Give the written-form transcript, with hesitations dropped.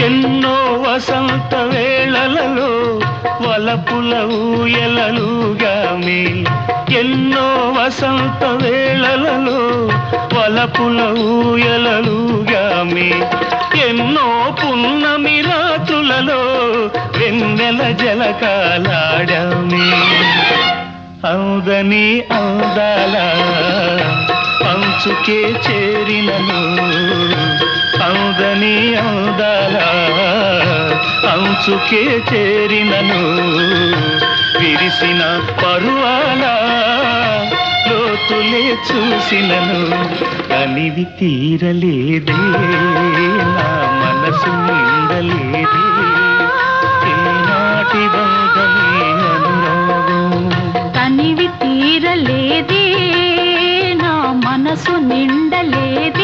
ఎన్నో వసంత వేళలలో వలపుల ఊయలలుగామి, ఎన్నో వసంత వేళలలో వలపుల ఊయలలుగామి, ఎన్నో పున్నమి రాత్రులలో వెన్నెల జలకాలాడామి. అవుదని అవుదాల అంచుకే చేరినను, అవుదని అవుదాల అంచుకే చేరినను, విరిసిన పరువాల లోతులే చూసినను, కనివి తీరలేదే నా మనసు నిండలేదే, ఏనాటి బంధమే అనురాగం. కనివి తీరలేదే నా మనసు నిండలేదే,